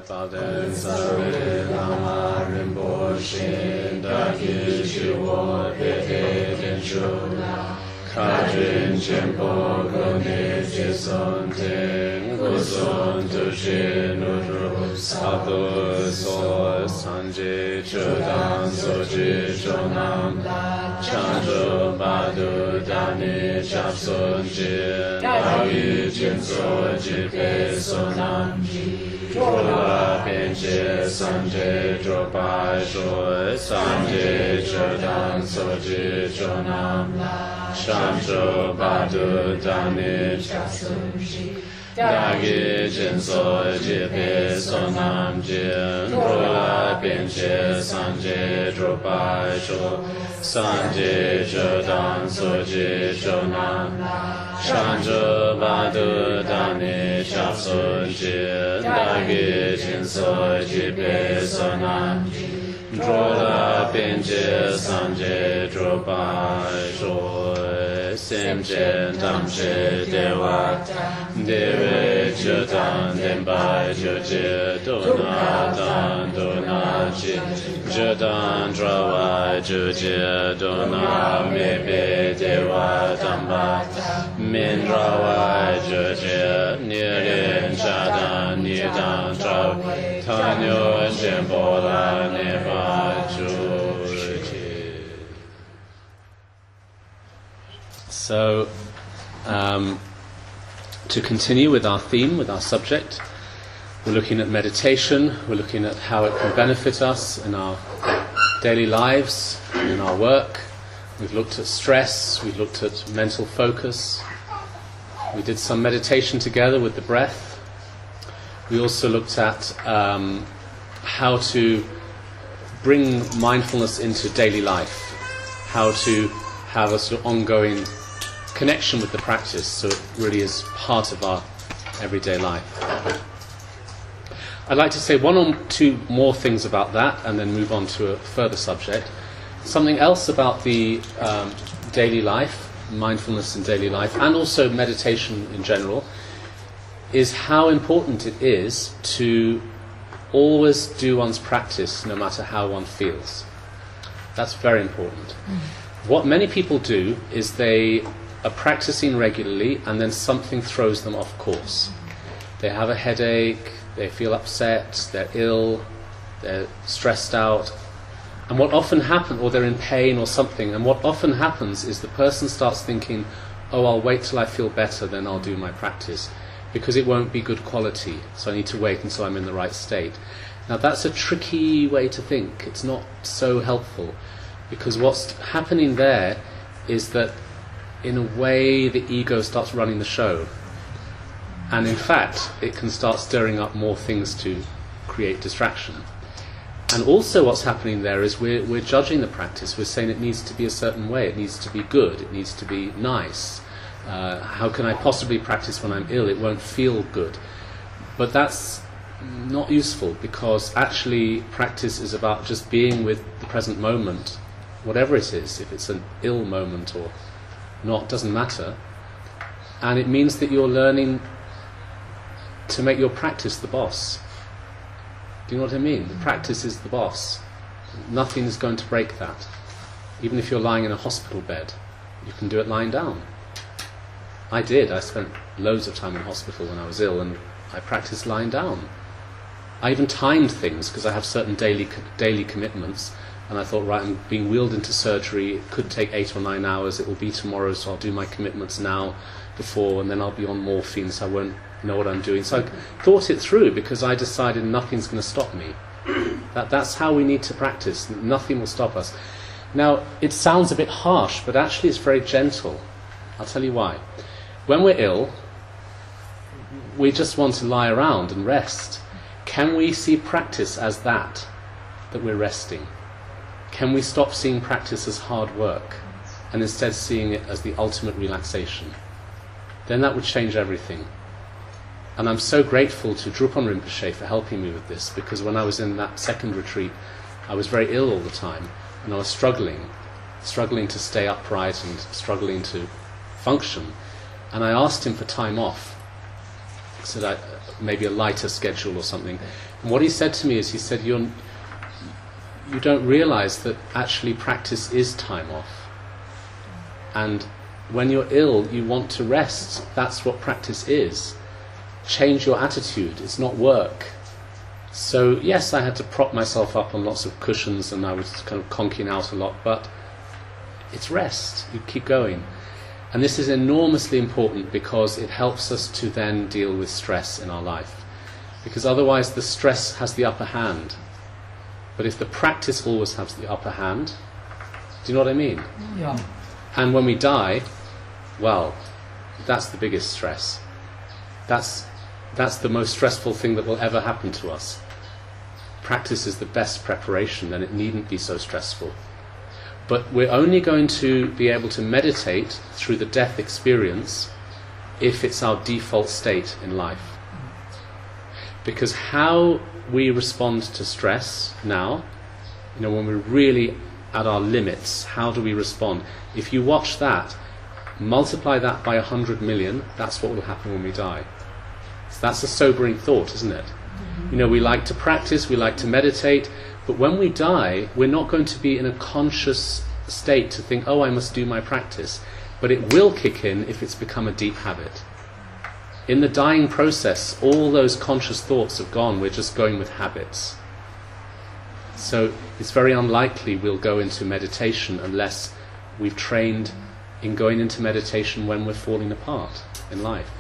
Thubten Sarve Lama Rinpoche Daki Chiwo Pete Tenchu Kajin Chenpo Gone Jison Ten Guson Tushi Nuru Sato So Sanje Chodan Soji Chonam Chanjo Badu Dani Chapson Jin Dagi Jinso Jipe Sonam Drola Penche Sanje Dropai Shoi Sanje Chodan Soji Chonam Chanjo Badu Dani Dagi Jinso Jipe Sonam Jin Drola Penche Sanje Dropai Shoi Sanje Chodan Soji Chonam Chanjo Badu Dani Chapson Jin Dagi Jinso Jipe Sonam Drola Penche Sanje Dropai Shoi Semchen Tamche Dewa Dewe Chodan Denpai Choche Dona Dan Dona Chi Chodan Drawai Choche Dona Mebe Dewa Tamba Min Drawai Choche Niren Chadan Nidan Traw Tanyo Jembola Neba Choche. So, to continue with our theme, with our subject, we're looking at meditation, we're looking at how it can benefit us in our daily lives, in our work. We've looked at stress, we've looked at mental focus. We did some meditation together with the breath. We also looked at how to bring mindfulness into daily life, how to have a sort of ongoing connection with the practice, so it really is part of our everyday life. I'd like to say one or two more things about that and then move on to a further subject. Something else about the daily life, mindfulness in daily life, and also meditation in general, is how important it is to always do one's practice no matter how one feels. That's very important. What many people do is they are practicing regularly and then something throws them off course. They have a headache, they feel upset, they're ill, they're stressed out, and what often happens, or they're in pain or something, and what often happens is the person starts thinking, oh, I'll wait till I feel better, then I'll do my practice, because it won't be good quality, so I need to wait until I'm in the right state. Now that's a tricky way to think. It's not so helpful, because what's happening there is that in a way the ego starts running the show, and in fact it can start stirring up more things to create distraction. And also what's happening there is we're judging the practice. We're saying it needs to be a certain way, it needs to be good, it needs to be nice. How can I possibly practice when I'm ill? It won't feel good. But that's not useful, because actually practice is about just being with the present moment, whatever it is. If it's an ill moment or not, doesn't matter. And it means that you're learning to make your practice the boss. Do you know what I mean? The practice is the boss. Nothing is going to break that. Even if you're lying in a hospital bed, you can do it lying down. I did. I spent loads of time in hospital when I was ill, and I practiced lying down. I even timed things, because I have certain daily commitments, and I thought, right, I'm being wheeled into surgery, it could take 8 or 9 hours, it will be tomorrow, so I'll do my commitments now before, and then I'll be on morphine, so I won't know what I'm doing. So I thought it through, because I decided nothing's going to stop me. That's how we need to practice. Nothing will stop us. Now, it sounds a bit harsh, but actually it's very gentle. I'll tell you why. When we're ill, we just want to lie around and rest. Can we see practice as that we're resting? Can we stop seeing practice as hard work and instead seeing it as the ultimate relaxation? Then that would change everything. And I'm so grateful to Drupal Rinpoche for helping me with this, because when I was in that second retreat, I was very ill all the time, and I was struggling to stay upright and struggling to function. And I asked him for time off. said maybe a lighter schedule or something. And what he said to me is, he said, you don't realize that actually practice is time off. And when you're ill, you want to rest. That's what practice is. Change your attitude. It's not work. So yes, I had to prop myself up on lots of cushions and I was kind of conking out a lot, but it's rest. You keep going. And this is enormously important because it helps us to then deal with stress in our life. Because otherwise the stress has the upper hand. But if the practice always has the upper hand, do you know what I mean? Yeah. And when we die, well, that's the biggest stress. That's the most stressful thing that will ever happen to us. Practice is the best preparation, and it needn't be so stressful. But we're only going to be able to meditate through the death experience if it's our default state in life. Because how we respond to stress now, when we're really at our limits, how do we respond? If you watch that, multiply that by 100 million, that's what will happen when we die. So that's a sobering thought, isn't it? We like to practice, we like to meditate, but when we die, we're not going to be in a conscious state to think, oh, I must do my practice. But it will kick in if it's become a deep habit. In the dying process, all those conscious thoughts have gone, we're just going with habits. So it's very unlikely we'll go into meditation unless we've trained in going into meditation when we're falling apart in life.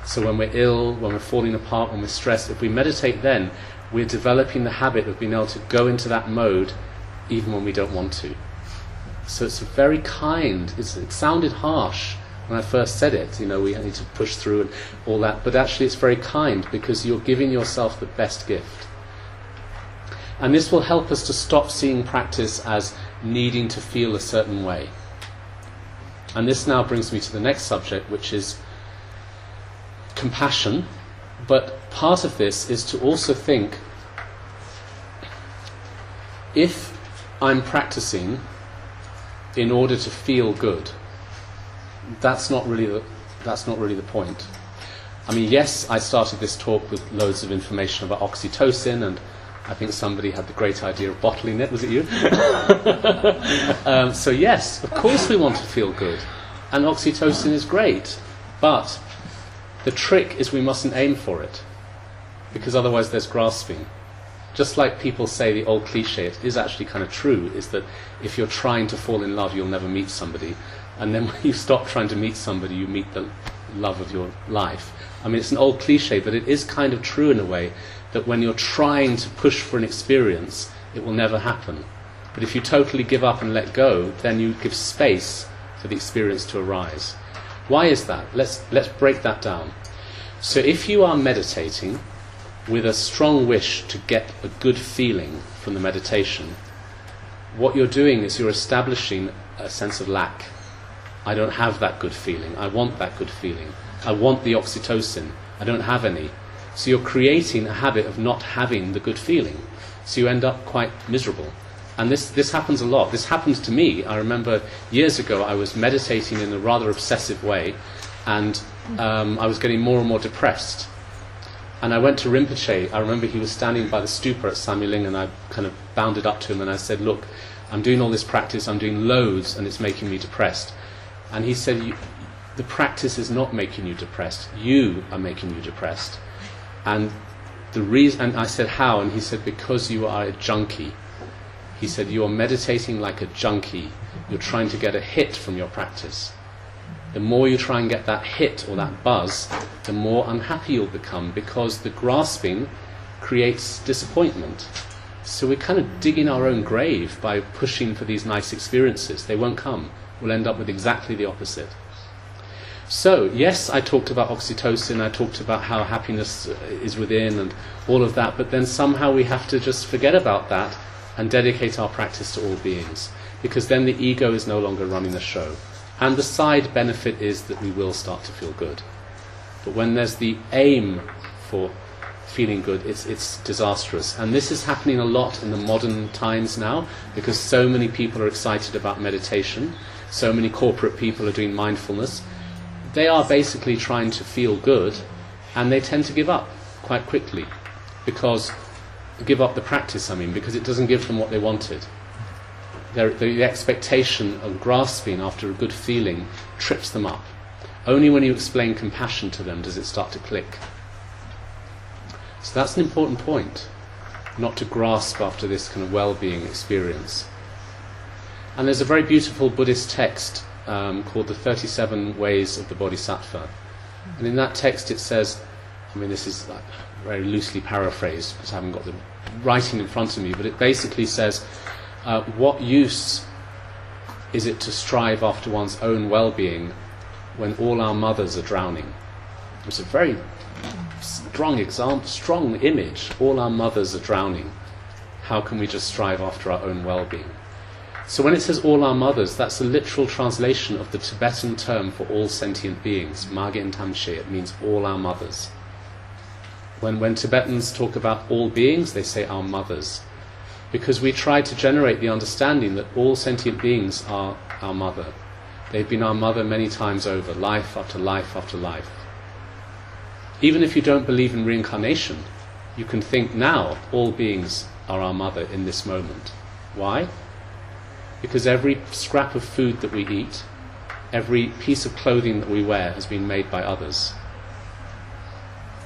So when we're ill, when we're falling apart, when we're stressed, if we meditate then, we're developing the habit of being able to go into that mode even when we don't want to. So it's very kind. It sounded harsh when I first said it, we need to push through and all that, but actually it's very kind because you're giving yourself the best gift. And this will help us to stop seeing practice as needing to feel a certain way. And this now brings me to the next subject, which is compassion. But part of this is to also think, if I'm practicing in order to feel good, that's not really the point. I mean, yes, I started this talk with loads of information about oxytocin, and I think somebody had the great idea of bottling it. Was it you? So yes, of course we want to feel good, and oxytocin is great, but the trick is we mustn't aim for it, because otherwise there's grasping. Just like people say, the old cliche, it is actually kind of true, is that if you're trying to fall in love, you'll never meet somebody. And then when you stop trying to meet somebody, you meet the love of your life. I mean, it's an old cliche, but it is kind of true in a way, that when you're trying to push for an experience, it will never happen. But if you totally give up and let go, then you give space for the experience to arise. Why is that? Let's break that down. So if you are meditating with a strong wish to get a good feeling from the meditation, what you're doing is you're establishing a sense of lack. I don't have that good feeling. I want that good feeling. I want the oxytocin. I don't have any. So you're creating a habit of not having the good feeling. So you end up quite miserable. And this happens a lot. This happened to me. I remember years ago I was meditating in a rather obsessive way, and I was getting more and more depressed. And I went to Rinpoche. I remember he was standing by the stupa at Samye Ling, and I kind of bounded up to him and I said, look, I'm doing all this practice, I'm doing loads, and it's making me depressed. And he said, the practice is not making you depressed. You are making you depressed. And the reason, and I said, how? And he said, because you are a junkie. He said, you are meditating like a junkie. You're trying to get a hit from your practice. The more you try and get that hit or that buzz, the more unhappy you'll become, because the grasping creates disappointment. So we're kind of digging our own grave by pushing for these nice experiences. They won't come. We'll end up with exactly the opposite. So, yes, I talked about oxytocin, I talked about how happiness is within and all of that, but then somehow we have to just forget about that and dedicate our practice to all beings, because then the ego is no longer running the show. And the side benefit is that we will start to feel good. But when there's the aim for feeling good, it's disastrous. And this is happening a lot in the modern times now, because so many people are excited about meditation, so many corporate people are doing mindfulness. They are basically trying to feel good, And they tend to give up quite quickly, give up the practice, because it doesn't give them what they wanted. The expectation of grasping after a good feeling trips them up. Only when you explain compassion to them does it start to click. So that's an important point, not to grasp after this kind of well-being experience. And there's a very beautiful Buddhist text called the 37 Ways of the Bodhisattva. And in that text it says, this is like very loosely paraphrased because I haven't got the writing in front of me, but it basically says, what use is it to strive after one's own well-being when all our mothers are drowning? It's a very strong example, strong image. All our mothers are drowning. How can we just strive after our own well-being? So when it says all our mothers, that's a literal translation of the Tibetan term for all sentient beings. Magin Tamshe, it means all our mothers. When Tibetans talk about all beings, they say our mothers. Because we try to generate the understanding that all sentient beings are our mother. They've been our mother many times over, life after life after life. Even if you don't believe in reincarnation, you can think now all beings are our mother in this moment. Why? Because every scrap of food that we eat, every piece of clothing that we wear has been made by others.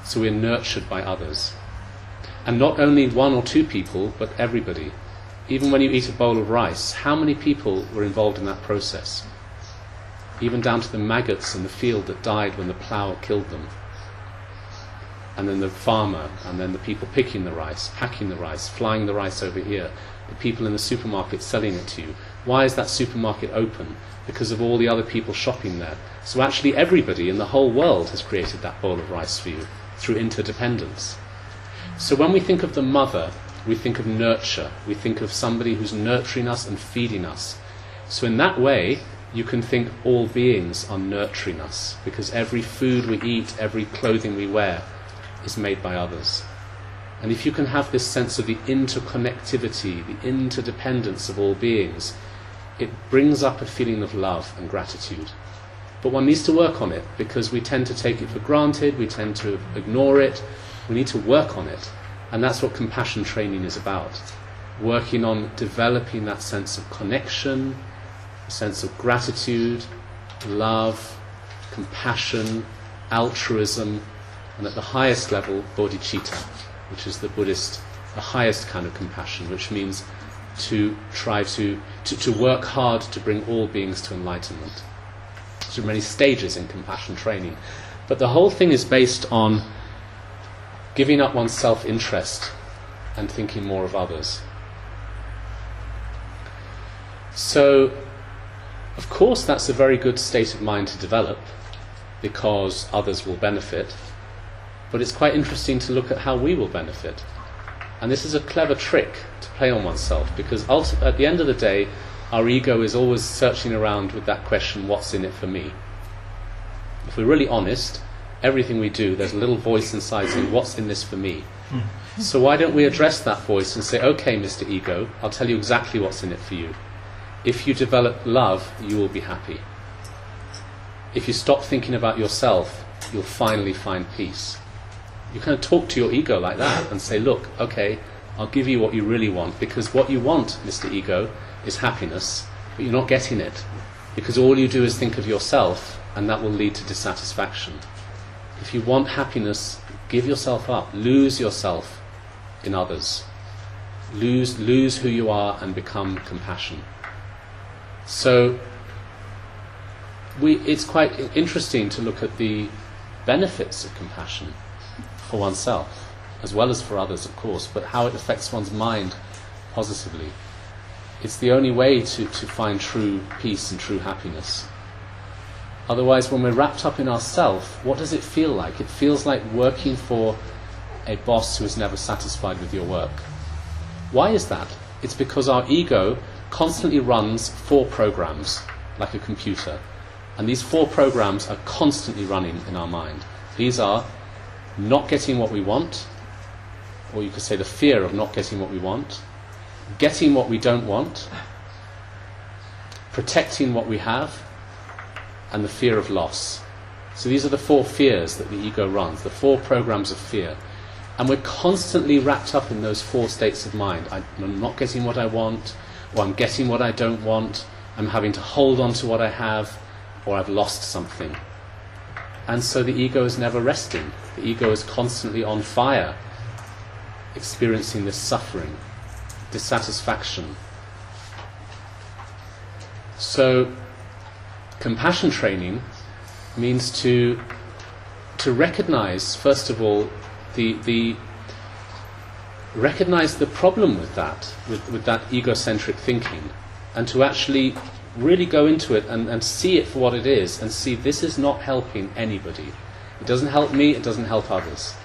So we're nurtured by others. And not only one or two people, but everybody. Even when you eat a bowl of rice, how many people were involved in that process? Even down to the maggots in the field that died when the plough killed them. And then the farmer, and then the people picking the rice, packing the rice, flying the rice over here, the people in the supermarket selling it to you. Why is that supermarket open? Because of all the other people shopping there. So actually everybody in the whole world has created that bowl of rice for you through interdependence. So when we think of the mother, we think of nurture. We think of somebody who's nurturing us and feeding us. So in that way, you can think all beings are nurturing us, because every food we eat, every clothing we wear is made by others. And if you can have this sense of the interconnectivity, the interdependence of all beings, it brings up a feeling of love and gratitude. But one needs to work on it, because we tend to take it for granted, we tend to ignore it. We need to work on it. And that's what compassion training is about. Working on developing that sense of connection, a sense of gratitude, love, compassion, altruism, and at the highest level, bodhicitta, which is the highest kind of compassion, which means to try to work hard to bring all beings to enlightenment. There are many stages in compassion training, but the whole thing is based on giving up one's self-interest and thinking more of others. So, of course, that's a very good state of mind to develop, because others will benefit. But it's quite interesting to look at how we will benefit. And this is a clever trick to play on oneself, because at the end of the day, our ego is always searching around with that question, what's in it for me? If we're really honest, everything we do, there's a little voice inside saying, what's in this for me? So why don't we address that voice and say, okay, Mr. Ego, I'll tell you exactly what's in it for you. If you develop love, you will be happy. If you stop thinking about yourself, you'll finally find peace. You kind of talk to your ego like that and say, look, okay, I'll give you what you really want, because what you want, Mr. Ego, is happiness, but you're not getting it, because all you do is think of yourself, and that will lead to dissatisfaction. If you want happiness, give yourself up, lose yourself in others, lose who you are and become compassion. So it's quite interesting to look at the benefits of compassion for oneself, as well as for others, of course, but how it affects one's mind positively. It's the only way to find true peace and true happiness. Otherwise, when we're wrapped up in ourself, what does it feel like? It feels like working for a boss who is never satisfied with your work. Why is that? It's because our ego constantly runs 4 programs, like a computer. And these 4 programs are constantly running in our mind. These are not getting what we want, or you could say the fear of not getting what we want, getting what we don't want, protecting what we have, and the fear of loss. So these are the 4 fears that the ego runs, the 4 programs of fear. And we're constantly wrapped up in those 4 states of mind. I'm not getting what I want, or I'm getting what I don't want, I'm having to hold on to what I have, or I've lost something. And so the ego is never resting. The ego is constantly on fire, experiencing this suffering, dissatisfaction. So compassion training means to recognize, first of all, recognize the problem with that egocentric thinking, and to actually really go into it and see it for what it is, and see this is not helping anybody. It doesn't help me, it doesn't help others.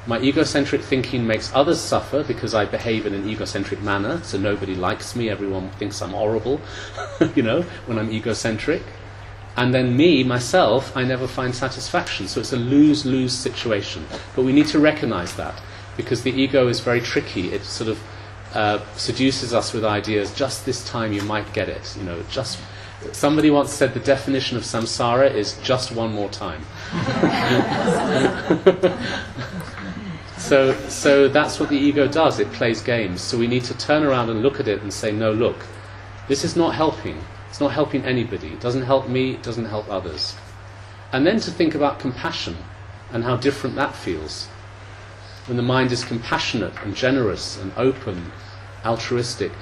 My egocentric thinking makes others suffer because I behave in an egocentric manner, so nobody likes me, everyone thinks I'm horrible, when I'm egocentric. And then me, myself, I never find satisfaction. So it's a lose-lose situation. But we need to recognize that, because the ego is very tricky. It sort of seduces us with ideas, just this time you might get it. Just somebody once said the definition of samsara is just one more time. So that's what the ego does. It plays games. So we need to turn around and look at it and say, no, look, this is not helping. It's not helping anybody. It doesn't help me, it doesn't help others. And then to think about compassion and how different that feels. When the mind is compassionate and generous and open, altruistic,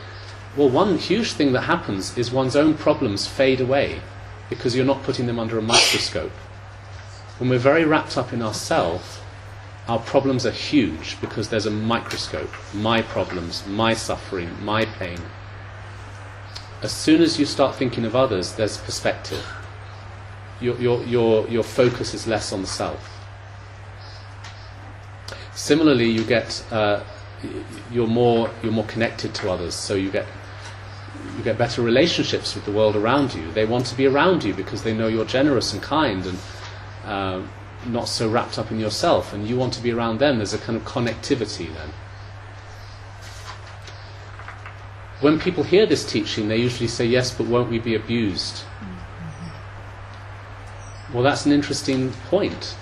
well, one huge thing that happens is one's own problems fade away because you're not putting them under a microscope. When we're very wrapped up in ourselves, our problems are huge because there's a microscope. My problems, my suffering, my pain. As soon as you start thinking of others, there's perspective. Your focus is less on the self. Similarly, you're more connected to others, so you get better relationships with the world around you. They want to be around you because they know you're generous and kind and not so wrapped up in yourself, and you want to be around them. There's a kind of connectivity then. When people hear this teaching, they usually say, yes, but won't we be abused? Well, that's an interesting point.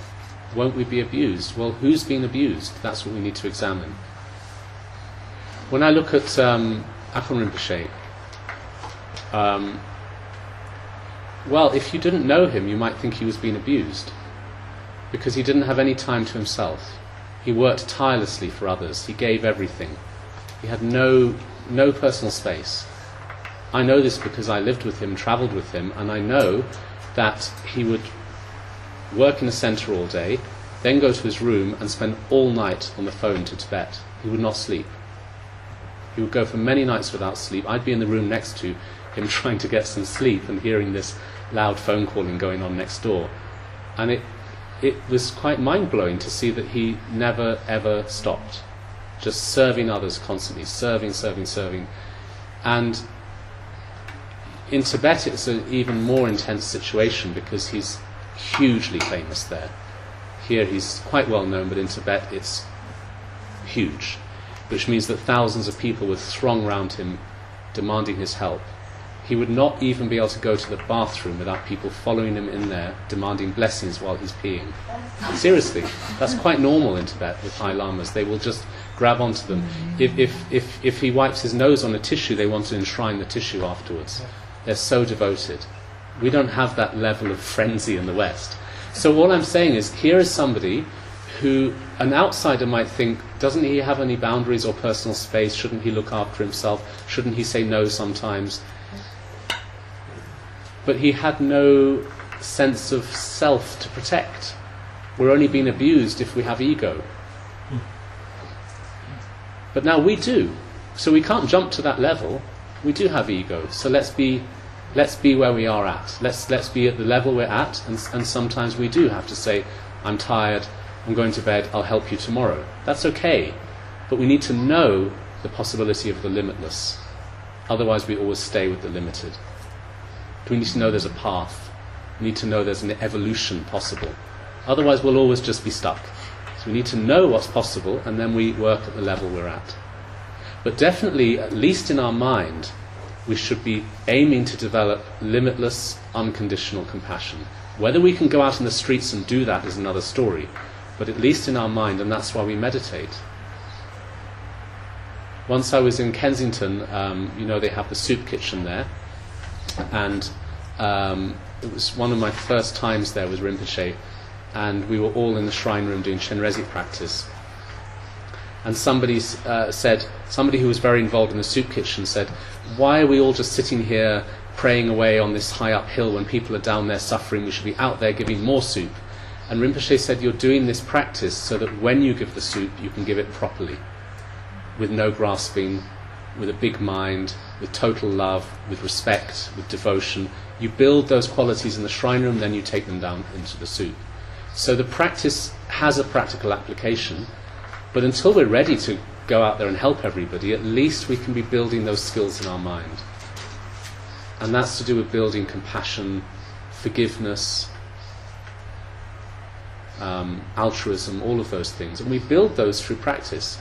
Won't we be abused? Well, who's being abused? That's what we need to examine. When I look at Akon Rinpoche, well, if you didn't know him, you might think he was being abused, because he didn't have any time to himself. He worked tirelessly for others. He gave everything. He had no personal space. I know this because I lived with him, travelled with him, and I know that he would work in the centre all day, then go to his room and spend all night on the phone to Tibet. He would not sleep. He would go for many nights without sleep. I'd be in the room next to him trying to get some sleep and hearing this loud phone calling going on next door. And it was quite mind-blowing to see that he never ever stopped. Just serving others constantly, serving. And in Tibet it's an even more intense situation because he's hugely famous there. Here he's quite well known, but in Tibet it's huge, which means that thousands of people would throng round him demanding his help. He would not even be able to go to the bathroom without people following him in there demanding blessings while he's peeing. Seriously, that's quite normal in Tibet with High Lamas. They will just grab onto them. If he wipes his nose on a tissue, they want to enshrine the tissue afterwards. They're so devoted. We don't have that level of frenzy in the West. So all I'm saying is, here is somebody who an outsider might think, doesn't he have any boundaries or personal space? Shouldn't he look after himself? Shouldn't he say no sometimes? But he had no sense of self to protect. We're only being abused if we have ego. But now we do. So we can't jump to that level. We do have ego. So let's be where we are at. Let's be at the level we're at, and sometimes we do have to say, I'm tired, I'm going to bed, I'll help you tomorrow. That's okay. But we need to know the possibility of the limitless. Otherwise we always stay with the limited. We need to know there's a path. We need to know there's an evolution possible. Otherwise we'll always just be stuck. So we need to know what's possible, and then we work at the level we're at. But definitely, at least in our mind, we should be aiming to develop limitless, unconditional compassion. Whether we can go out in the streets and do that is another story, but at least in our mind, and that's why we meditate. Once I was in Kensington, they have the soup kitchen there, and it was one of my first times there with Rinpoche, and we were all in the shrine room doing Chenrezig practice. And somebody who was very involved in the soup kitchen said, "Why are we all just sitting here praying away on this high up hill when people are down there suffering? We should be out there giving more soup." And Rinpoche said, "You're doing this practice so that when you give the soup, you can give it properly, with no grasping, with a big mind, with total love, with respect, with devotion. You build those qualities in the shrine room, then you take them down into the soup." So the practice has a practical application, but until we're ready to go out there and help everybody, at least we can be building those skills in our mind. And that's to do with building compassion, forgiveness, altruism, all of those things. And we build those through practice.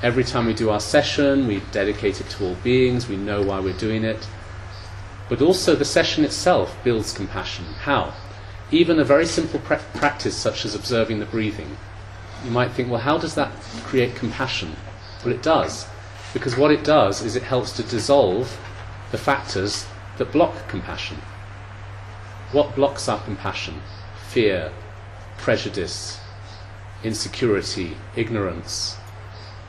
Every time we do our session, we dedicate it to all beings, we know why we're doing it. But also the session itself builds compassion. How? Even a very simple practice such as observing the breathing. You might think, well, how does that create compassion? Well, it does. Because what it does is it helps to dissolve the factors that block compassion. What blocks our compassion? Fear, prejudice, insecurity, ignorance,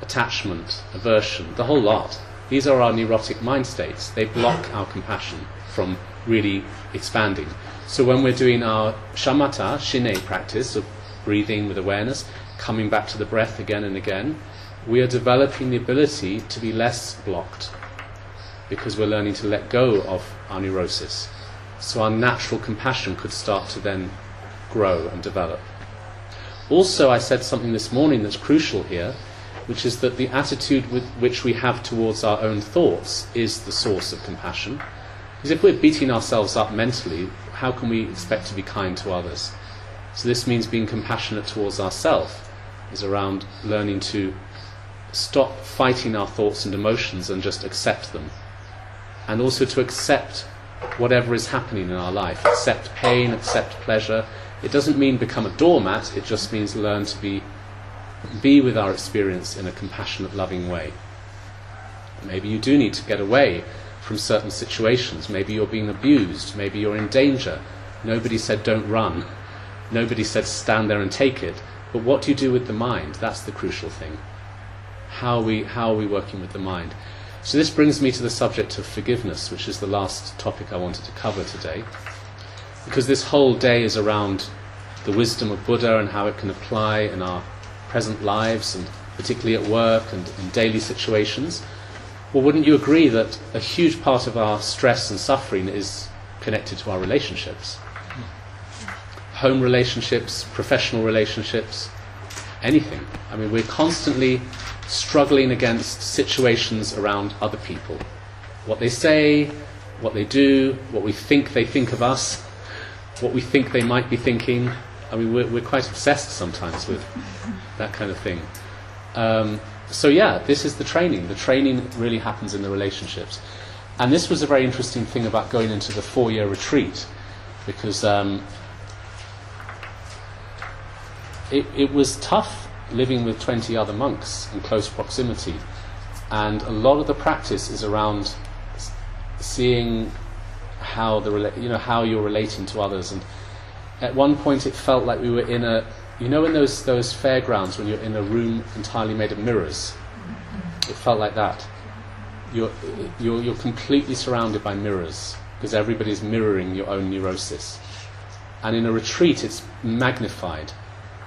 attachment, aversion, the whole lot. These are our neurotic mind states. They block our compassion from really expanding. So when we're doing our shamatha, shine practice of breathing with awareness, coming back to the breath again and again, we are developing the ability to be less blocked because we're learning to let go of our neurosis. So our natural compassion could start to then grow and develop. Also, I said something this morning that's crucial here, which is that the attitude with which we have towards our own thoughts is the source of compassion. Because if we're beating ourselves up mentally, how can we expect to be kind to others? So this means being compassionate towards ourselves is around learning to stop fighting our thoughts and emotions and just accept them. And also to accept whatever is happening in our life. Accept pain, accept pleasure. It doesn't mean become a doormat, it just means learn to be with our experience in a compassionate, loving way. Maybe you do need to get away from certain situations. Maybe you're being abused. Maybe you're in danger. Nobody said don't run. Nobody said stand there and take it. But what do you do with the mind? That's the crucial thing. How are we working with the mind? So this brings me to the subject of forgiveness, which is the last topic I wanted to cover today. Because this whole day is around the wisdom of Buddha and how it can apply in our present lives, and particularly at work and in daily situations. Well, wouldn't you agree that a huge part of our stress and suffering is connected to our relationships? Home relationships, professional relationships, anything. I mean, we're constantly struggling against situations around other people. What they say, what they do, what we think they think of us, what we think they might be thinking. I mean, we're quite obsessed sometimes with that kind of thing. So yeah, this is the training. The training really happens in the relationships. And this was a very interesting thing about going into the 4-year retreat, because it was tough living with 20 other monks in close proximity. And a lot of the practice is around seeing how how you're relating to others. And at one point it felt like we were in a, in those fairgrounds when you're in a room entirely made of mirrors. It felt like that. You're completely surrounded by mirrors because everybody's mirroring your own neurosis. And in a retreat it's magnified.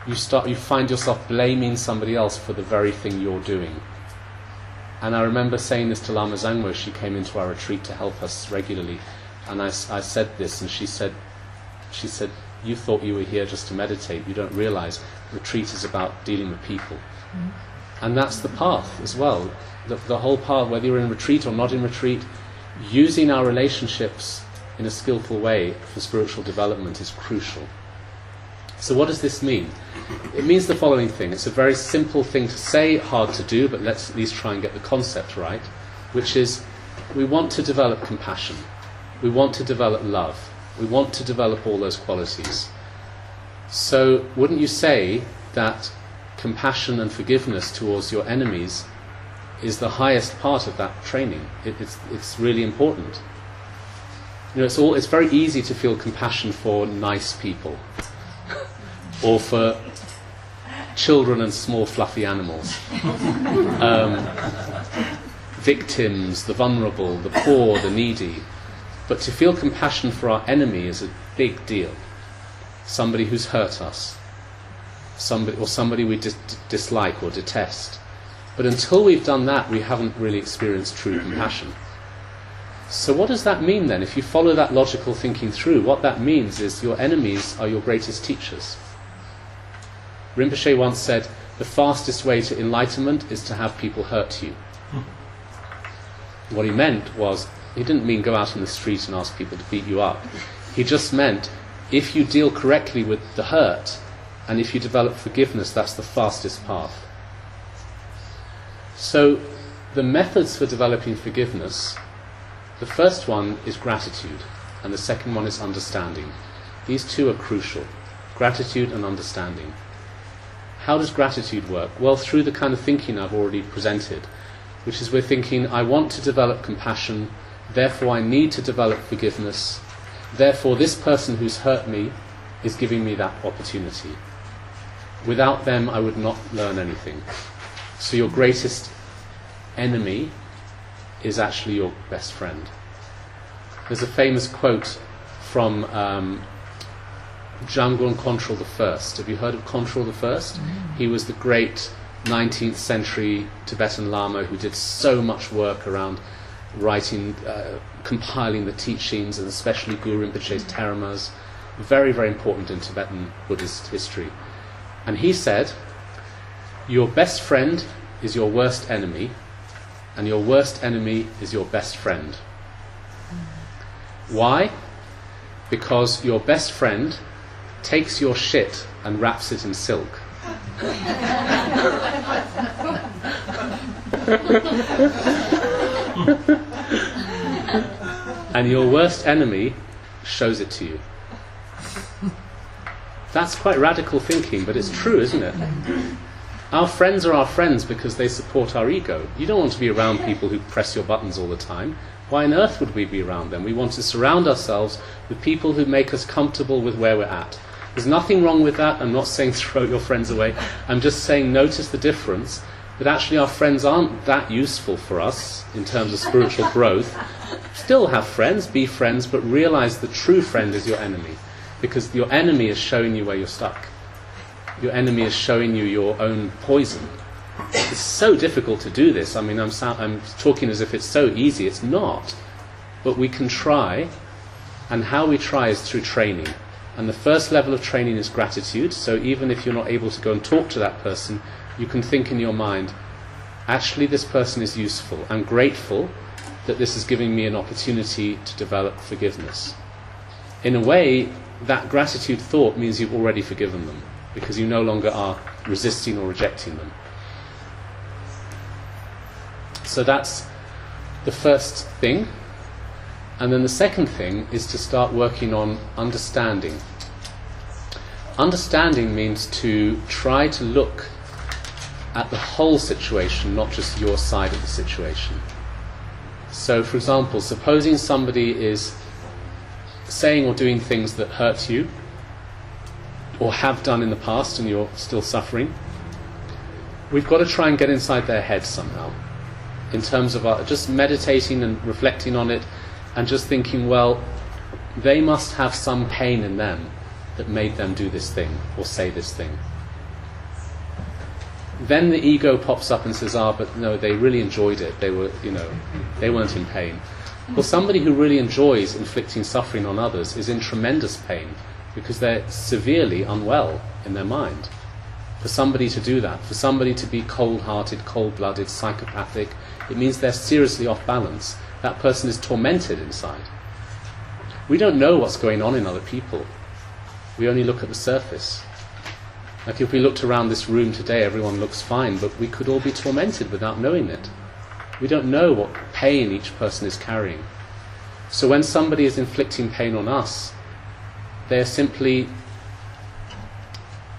You find yourself blaming somebody else for the very thing you're doing. And I remember saying this to Lama Zangmo. She came into our retreat to help us regularly, and I said this, and she said, "You thought you were here just to meditate. You don't realise retreat is about dealing with people." Mm. And that's the path as well. The whole path, whether you're in retreat or not in retreat, using our relationships in a skillful way for spiritual development is crucial. So what does this mean? It means the following thing. It's a very simple thing to say, hard to do, but let's at least try and get the concept right, which is we want to develop compassion. We want to develop love. We want to develop all those qualities. So wouldn't you say that compassion and forgiveness towards your enemies is the highest part of that training? It's really important. It's very easy to feel compassion for nice people or for children and small fluffy animals, victims, the vulnerable, the poor, the needy. But to feel compassion for our enemy is a big deal. Somebody who's hurt us, somebody we dislike or detest. But until we've done that, we haven't really experienced true compassion. So what does that mean then? If you follow that logical thinking through, what that means is your enemies are your greatest teachers. Rinpoche once said, the fastest way to enlightenment is to have people hurt you. What he meant was, he didn't mean go out on the street and ask people to beat you up. He just meant, if you deal correctly with the hurt, and if you develop forgiveness, that's the fastest path. So, the methods for developing forgiveness, the first one is gratitude, and the second one is understanding. These two are crucial, gratitude and understanding. How does gratitude work? Well, through the kind of thinking I've already presented, which is we're thinking, I want to develop compassion, therefore I need to develop forgiveness, therefore this person who's hurt me is giving me that opportunity. Without them I would not learn anything. So your greatest enemy is actually your best friend. There's a famous quote from Jamgon Kongtrul I. Have you heard of Kongtrul I? He was the great 19th century Tibetan Lama who did so much work around writing, compiling the teachings, and especially Guru Rinpoche's Theramas. Very, very important in Tibetan Buddhist history. And he said, your best friend is your worst enemy, and your worst enemy is your best friend. Why? Because your best friend takes your shit and wraps it in silk. And your worst enemy shows it to you. That's quite radical thinking, but it's true, isn't it? Our friends are our friends because they support our ego. You don't want to be around people who press your buttons all the time. Why on earth would we be around them? We want to surround ourselves with people who make us comfortable with where we're at. There's nothing wrong with that. I'm not saying throw your friends away. I'm just saying notice the difference, that actually our friends aren't that useful for us in terms of spiritual growth. Still have friends, be friends, but realize the true friend is your enemy. Because your enemy is showing you where you're stuck. Your enemy is showing you your own poison. It's so difficult to do this. I mean, I'm talking as if it's so easy. It's not. But we can try, and how we try is through training. And the first level of training is gratitude. So even if you're not able to go and talk to that person, you can think in your mind, actually this person is useful. I'm grateful that this is giving me an opportunity to develop forgiveness. In a way, that gratitude thought means you've already forgiven them, because you no longer are resisting or rejecting them. So that's the first thing. And then the second thing is to start working on understanding. Understanding means to try to look at the whole situation, not just your side of the situation. So, for example, supposing somebody is saying or doing things that hurt you, or have done in the past and you're still suffering, we've got to try and get inside their head somehow, in terms of just meditating and reflecting on it, and just thinking, well, they must have some pain in them that made them do this thing or say this thing. Then the ego pops up and says, but no, they really enjoyed it. They were, they weren't in pain. Well, somebody who really enjoys inflicting suffering on others is in tremendous pain because they're severely unwell in their mind. For somebody to do that, for somebody to be cold-hearted, cold-blooded, psychopathic, it means they're seriously off balance. That person is tormented inside. We don't know what's going on in other people. We only look at the surface. Like if we looked around this room today, everyone looks fine, but we could all be tormented without knowing it. We don't know what pain each person is carrying. So when somebody is inflicting pain on us, they're simply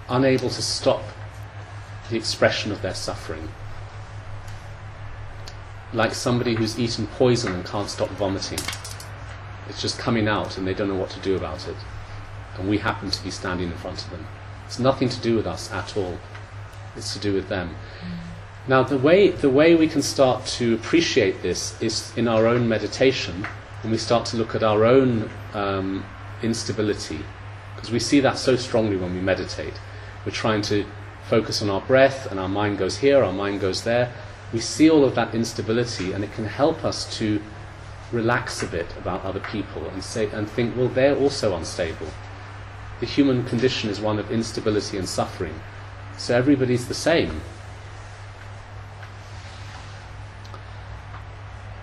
unable to stop the expression of their suffering. Like somebody who's eaten poison and can't stop vomiting. It's just coming out and they don't know what to do about it. And we happen to be standing in front of them. It's nothing to do with us at all. It's to do with them. Now the way we can start to appreciate this is in our own meditation, when we start to look at our own instability, because we see that so strongly when we meditate. We're trying to focus on our breath and our mind goes here, our mind goes there. We see all of that instability, and it can help us to relax a bit about other people and think, well, they're also unstable. The human condition is one of instability and suffering, so everybody's the same.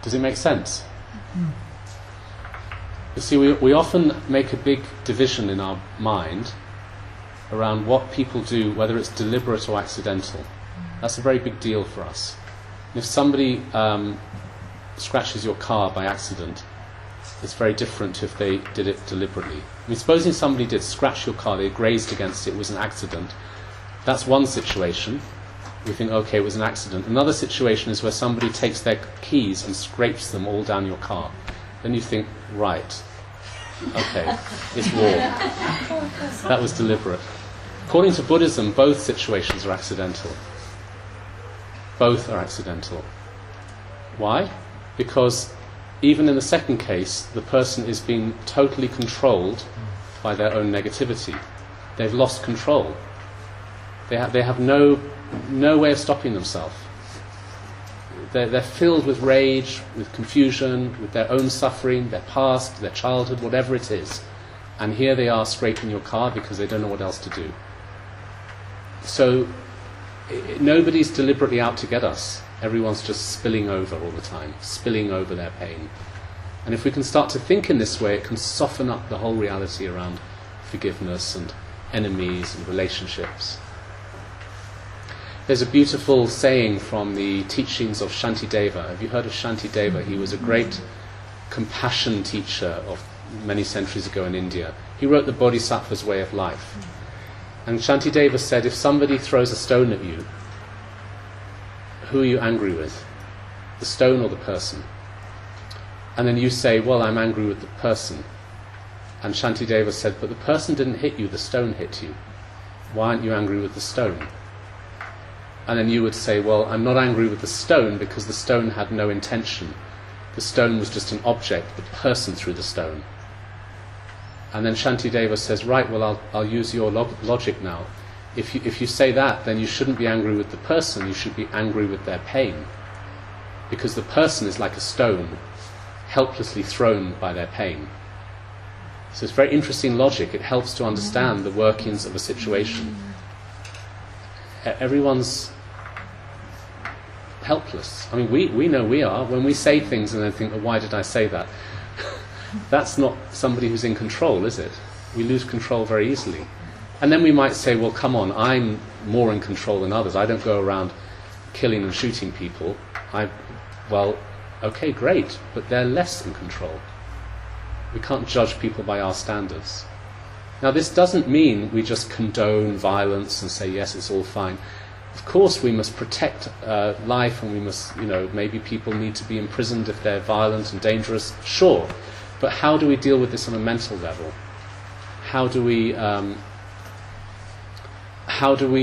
Does it make sense? You see, we often make a big division in our mind around what people do, whether it's deliberate or accidental. That's a very big deal for us. And if somebody scratches your car by accident, it's very different to if they did it deliberately. I mean, supposing somebody did scratch your car, they grazed against it, it was an accident. That's one situation. We think, okay, it was an accident. Another situation is where somebody takes their keys and scrapes them all down your car. Then you think, right, okay, it's war. That was deliberate. According to Buddhism, both situations are accidental. Both are accidental. Why? Because even in the second case, the person is being totally controlled by their own negativity. They've lost control. They have no way of stopping themselves. They're filled with rage, with confusion, with their own suffering, their past, their childhood, whatever it is. And here they are scraping your car because they don't know what else to do. So nobody's deliberately out to get us. Everyone's just spilling over all the time, spilling over their pain. And if we can start to think in this way, it can soften up the whole reality around forgiveness and enemies and relationships. There's a beautiful saying from the teachings of Shantideva. Have you heard of Shantideva? He was a great compassion teacher of many centuries ago in India. He wrote the Bodhisattva's Way of Life. And Shantideva said, if somebody throws a stone at you, who are you angry with? The stone or the person? And then you say, well, I'm angry with the person. And Shantideva said, but the person didn't hit you, the stone hit you. Why aren't you angry with the stone? And then you would say, well, I'm not angry with the stone because the stone had no intention. The stone was just an object, the person threw the stone. And then Shantideva says, right, well, I'll use your logic now. If you say that, then you shouldn't be angry with the person, you should be angry with their pain. Because the person is like a stone, helplessly thrown by their pain. So it's very interesting logic. It helps to understand the workings of a situation. Everyone's helpless. I mean, we know we are. When we say things and then think, oh, why did I say that? That's not somebody who's in control, is it? We lose control very easily. And then we might say, well, come on, I'm more in control than others. I don't go around killing and shooting people. Well, okay, great, but they're less in control. We can't judge people by our standards. Now, this doesn't mean we just condone violence and say, yes, it's all fine. Of course, we must protect life, and we must, maybe people need to be imprisoned if they're violent and dangerous. Sure, but how do we deal with this on a mental level? How do we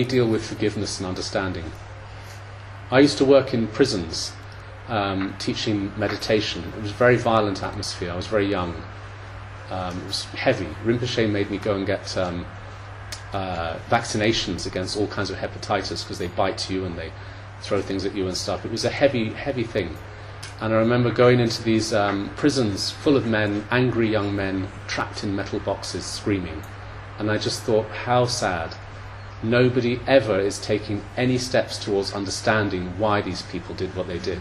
deal with forgiveness and understanding? I used to work in prisons, teaching meditation. It was a very violent atmosphere. I was very young. It was heavy. Rinpoche made me go and get vaccinations against all kinds of hepatitis because they bite you and they throw things at you and stuff. It was a heavy, heavy thing. And I remember going into these prisons full of men, angry young men, trapped in metal boxes, screaming. And I just thought, how sad. Nobody ever is taking any steps towards understanding why these people did what they did.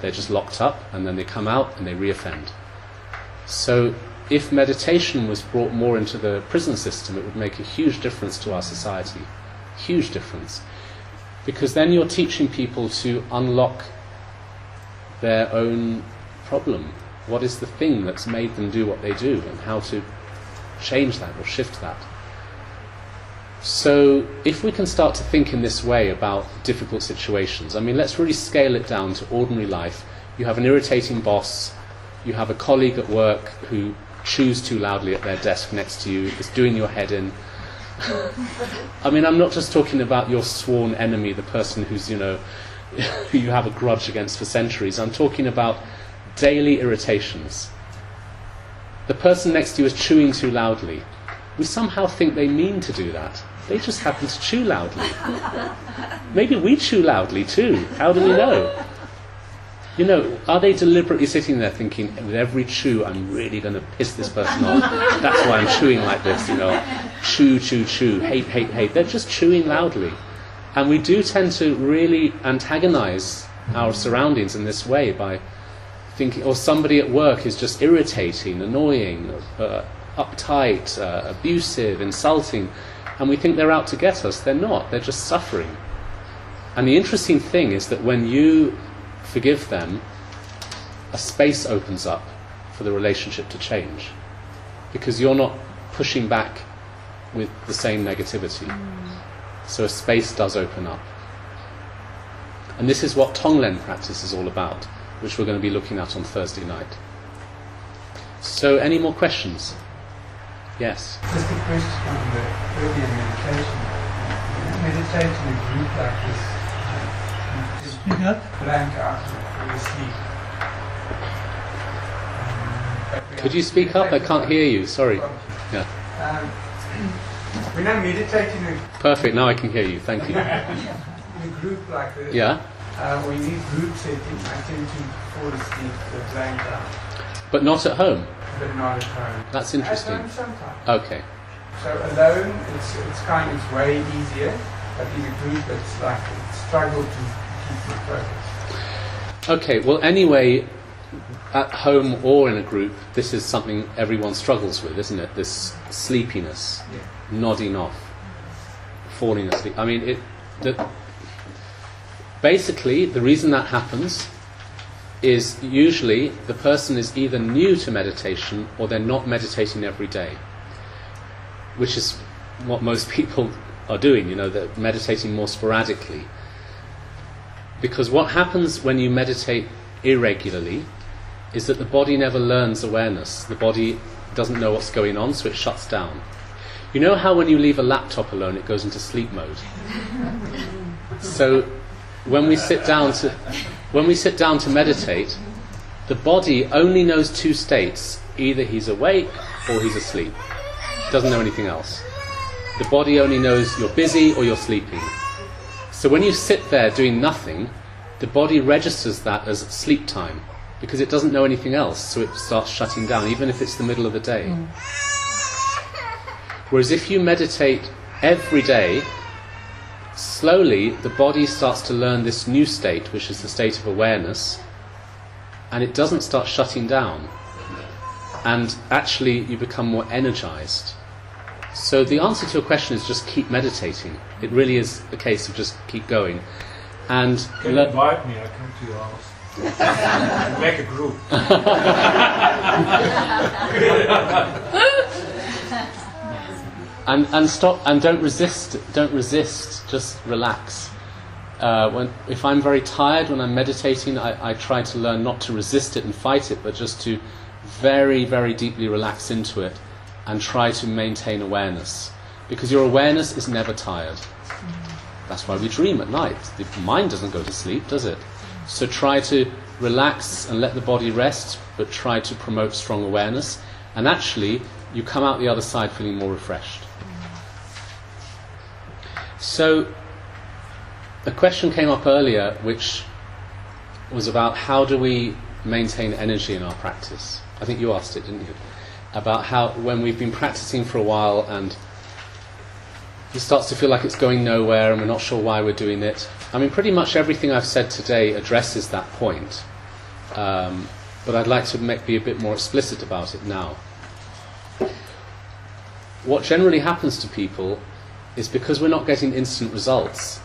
They're just locked up and then they come out and they reoffend. So if meditation was brought more into the prison system, it would make a huge difference to our society. Huge difference. Because then you're teaching people to unlock their own problem. What is the thing that's made them do what they do, and how to change that or shift that. So if we can start to think in this way about difficult situations, I mean, let's really scale it down to ordinary life. You have an irritating boss, you have a colleague at work who chews too loudly at their desk next to you, is doing your head in. I mean, I'm not just talking about your sworn enemy, the person who's, who you have a grudge against for centuries. I'm talking about daily irritations. The person next to you is chewing too loudly. We somehow think they mean to do that. They just happen to chew loudly. Maybe we chew loudly too. How do we know? Are they deliberately sitting there thinking, with every chew, I'm really going to piss this person off. That's why I'm chewing like this, Chew, chew, chew. Hate, hate, hate. They're just chewing loudly. And we do tend to really antagonize our surroundings in this way by thinking, or somebody at work is just irritating, annoying, uptight, abusive, insulting, and we think they're out to get us. They're not. They're just suffering. And the interesting thing is that when you forgive them, a space opens up for the relationship to change, because you're not pushing back with the same negativity. So a space does open up. And this is what Tonglen practice is all about, which we're going to be looking at on Thursday night. So any more questions? Yes? Just a question on the earlier meditation. Meditate in a group like this. Speak up. Blank out for sleep. Could you speak up? I can't hear you, sorry. Yeah. When I'm meditating Perfect, now I can hear you, thank you. in a group like this, Yeah? when you need group setting, I tend to fall asleep blank out. But not at home? But not at home. That's interesting. At home sometimes. Okay. So alone, it's way easier, but in a group, it's like a struggle to keep the focus. Okay, well anyway, at home or in a group, this is something everyone struggles with, isn't it? This sleepiness, nodding off, falling asleep. I mean, basically, the reason that happens is usually the person is either new to meditation or they're not meditating every day, which is what most people are doing, they're meditating more sporadically. Because what happens when you meditate irregularly is that the body never learns awareness. The body doesn't know what's going on, so it shuts down. You know how when you leave a laptop alone, it goes into sleep mode? So when we sit down to meditate, the body only knows two states. Either he's awake or he's asleep. It doesn't know anything else. The body only knows you're busy or you're sleeping. So when you sit there doing nothing, the body registers that as sleep time, because it doesn't know anything else, so it starts shutting down, even if it's the middle of the day. Whereas if you meditate every day, slowly the body starts to learn this new state, which is the state of awareness, and it doesn't start shutting down. And actually you become more energized. So the answer to your question is just keep meditating. It really is a case of just keep going. And can you invite me? I come to your house. Make a group. and stop and don't resist. Just relax. If I'm very tired when I'm meditating, I try to learn not to resist it and fight it, but just to very, very deeply relax into it and try to maintain awareness. Because your awareness is never tired. That's why we dream at night. The mind doesn't go to sleep, does it? So try to relax and let the body rest, but try to promote strong awareness. And actually, you come out the other side feeling more refreshed. So, a question came up earlier, which was about how do we maintain energy in our practice. I think you asked it, didn't you? About how, when we've been practicing for a while and it starts to feel like it's going nowhere and we're not sure why we're doing it. I mean, pretty much everything I've said today addresses that point. But I'd like to be a bit more explicit about it now. What generally happens to people is because we're not getting instant results,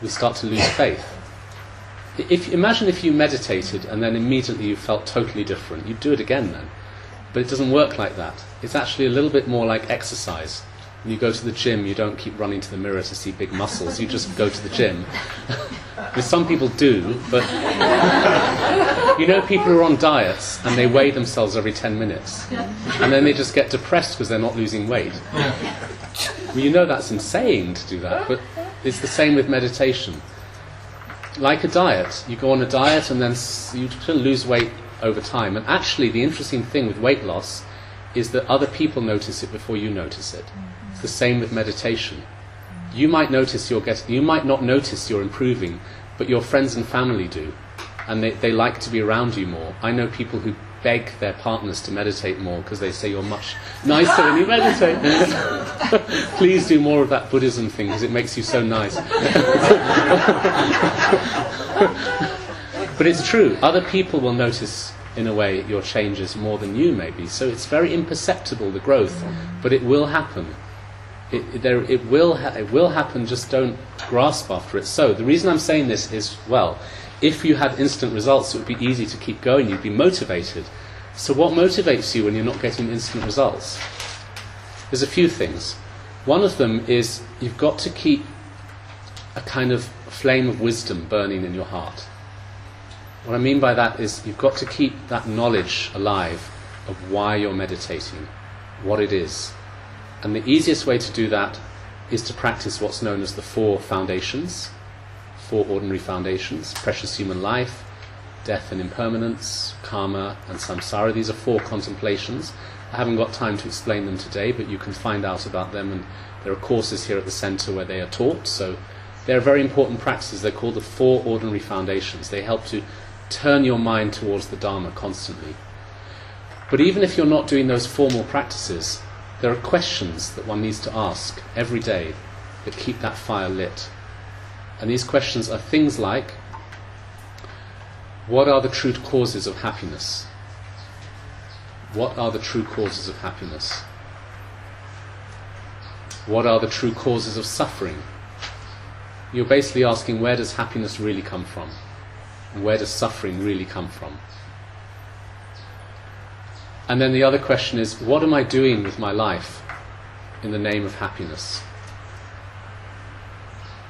we start to lose faith. Imagine if you meditated and then immediately you felt totally different. You'd do it again then. But it doesn't work like that. It's actually a little bit more like exercise. When you go to the gym, you don't keep running to the mirror to see big muscles. You just go to the gym. Some people do, but you know people who are on diets and they weigh themselves every 10 minutes. And then they just get depressed because they're not losing weight. Well, you know that's insane to do that, but it's the same with meditation. Like a diet, you go on a diet and then you can lose weight over time. And actually, the interesting thing with weight loss is that other people notice it before you notice it. It's the same with meditation. You might notice you might not notice you're improving, but your friends and family do, and they like to be around you more. I know people who beg their partners to meditate more because they say you're much nicer when you meditate. Please do more of that Buddhism thing because it makes you so nice. But it's true, other people will notice in a way your changes more than you maybe, so it's very imperceptible, the growth, but it will happen. It will happen, just don't grasp after it. So the reason I'm saying this is, well, if you had instant results it would be easy to keep going, you'd be motivated. So what motivates you when you're not getting instant results? There's a few things. One of them is you've got to keep a kind of flame of wisdom burning in your heart. What I mean by that is you've got to keep that knowledge alive of why you're meditating, what it is. And the easiest way to do that is to practice what's known as the 4 foundations, 4 ordinary foundations: precious human life, death and impermanence, karma and samsara. These are 4 contemplations. I haven't got time to explain them today, but you can find out about them, and there are courses here at the centre where they are taught. So they're very important practices. They're called the 4 ordinary foundations. They help to turn your mind towards the Dharma constantly. But even if you're not doing those formal practices, there are questions that one needs to ask every day that keep that fire lit. And these questions are things like, what are the true causes of happiness? What are the true causes of happiness? What are the true causes of suffering? You're basically asking, where does happiness really come from? And where does suffering really come from? And then the other question is, what am I doing with my life in the name of happiness?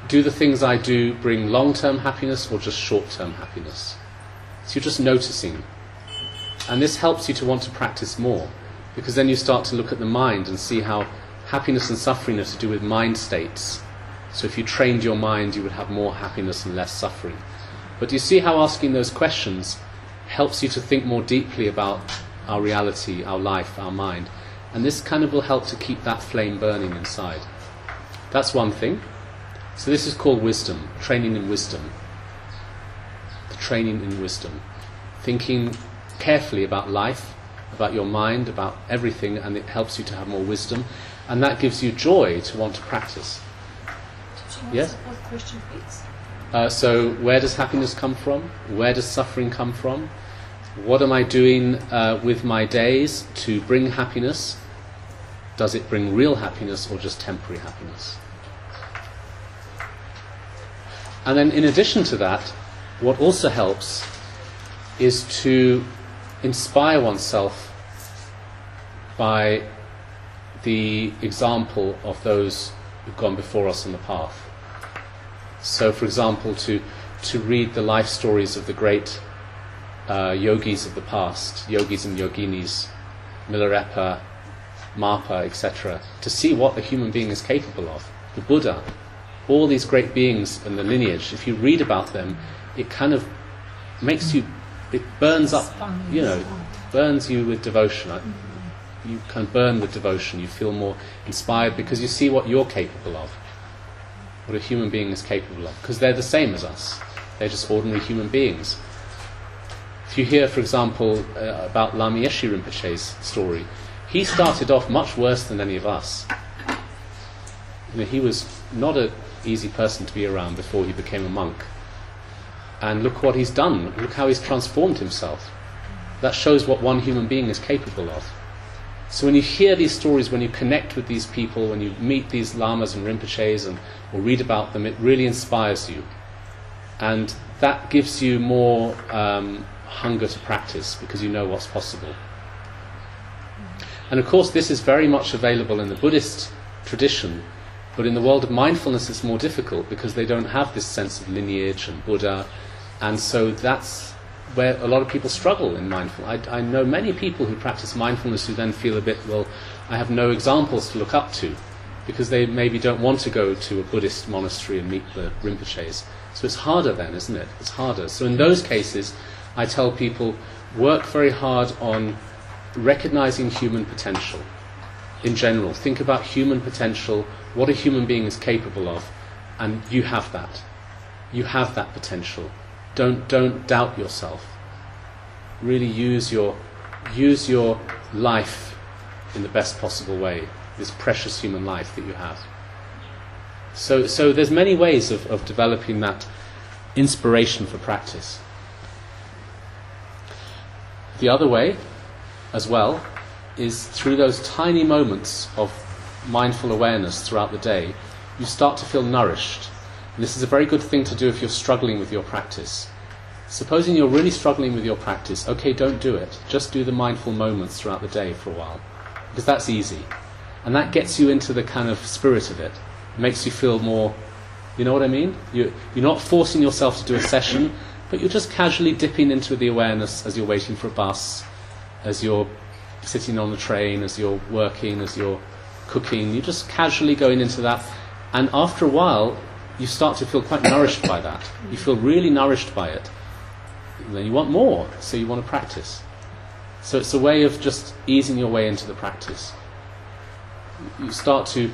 Do the things I do bring long-term happiness or just short-term happiness? So you're just noticing. And this helps you to want to practice more, because then you start to look at the mind and see how happiness and suffering are to do with mind states. So if you trained your mind, you would have more happiness and less suffering. But do you see how asking those questions helps you to think more deeply about our reality, our life, our mind? And this kind of will help to keep that flame burning inside. That's one thing. So this is called wisdom, training in wisdom. The training in wisdom. Thinking carefully about life, about your mind, about everything, and it helps you to have more wisdom. And that gives you joy to want to practice. Yes? What question, please? So where does happiness come from? Where does suffering come from? What am I doing with my days to bring happiness? Does it bring real happiness or just temporary happiness? And then in addition to that, what also helps is to inspire oneself by the example of those who've gone before us on the path. So, for example, to read the life stories of the great yogis of the past, yogis and yoginis, Milarepa, Marpa, etc., to see what a human being is capable of. The Buddha, all these great beings in the lineage, if you read about them, it kind of makes you, it burns up, burns you with devotion. You can burn with devotion, you feel more inspired because you see what you're capable of, what a human being is capable of, because they're the same as us. They're just ordinary human beings. If you hear, for example, about Lama Yeshe Rinpoche's story, he started off much worse than any of us. He was not an easy person to be around before he became a monk. And look what he's done. Look how he's transformed himself. That shows what one human being is capable of. So when you hear these stories, when you connect with these people, when you meet these lamas and rinpoches or read about them, it really inspires you. And that gives you more hunger to practice because you know what's possible. And of course this is very much available in the Buddhist tradition, but in the world of mindfulness it's more difficult because they don't have this sense of lineage and Buddha, and so that's where a lot of people struggle in mindfulness. I know many people who practice mindfulness who then feel a bit, well, I have no examples to look up to, because they maybe don't want to go to a Buddhist monastery and meet the Rinpoches. So it's harder then, isn't it? It's harder. So in those cases, I tell people, work very hard on recognizing human potential. In general, think about human potential, what a human being is capable of, and you have that. You have that potential. Don't doubt yourself. Really use your life in the best possible way, this precious human life that you have. So there's many ways of developing that inspiration for practice. The other way, as well, is through those tiny moments of mindful awareness throughout the day, you start to feel nourished. And this is a very good thing to do if you're struggling with your practice. Supposing you're really struggling with your practice, okay, don't do it. Just do the mindful moments throughout the day for a while, because that's easy. And that gets you into the kind of spirit of it. It makes you feel more, you know what I mean? You're not forcing yourself to do a session, but you're just casually dipping into the awareness as you're waiting for a bus, as you're sitting on the train, as you're working, as you're cooking. You're just casually going into that. And after a while, you start to feel quite nourished by that. You feel really nourished by it. And then you want more, so you want to practice. So it's a way of just easing your way into the practice. You start to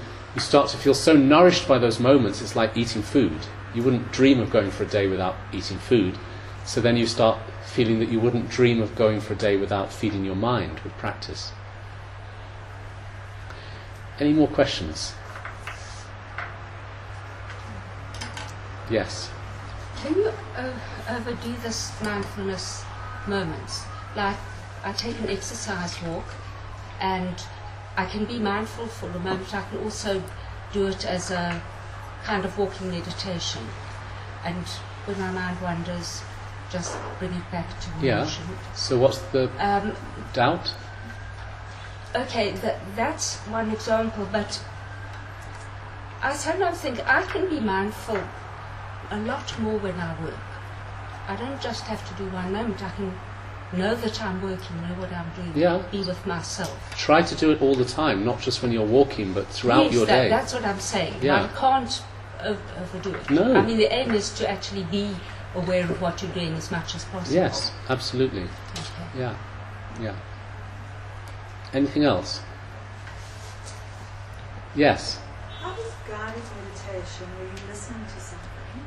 feel so nourished by those moments, it's like eating food. You wouldn't dream of going for a day without eating food. So then you start feeling that you wouldn't dream of going for a day without feeding your mind with practice. Any more questions? Yes. Do you overdo this mindfulness moments? Like, I take an exercise walk and I can be mindful for a moment. I can also do it as a kind of walking meditation. And when my mind wanders, just bring it back to motion. So what's the doubt? Okay, that's one example, but I sometimes think I can be mindful a lot more when I work. I don't just have to do one moment. I can know that I'm working, know what I'm doing, be with myself. Try to do it all the time, not just when you're walking, but throughout your day. That's what I'm saying. Yeah. I can't overdo it. No. I mean, the aim is to actually be aware of what you're doing as much as possible. Yes, absolutely. Okay. Yeah. Anything else? Yes. How does guided meditation, where you listen to something,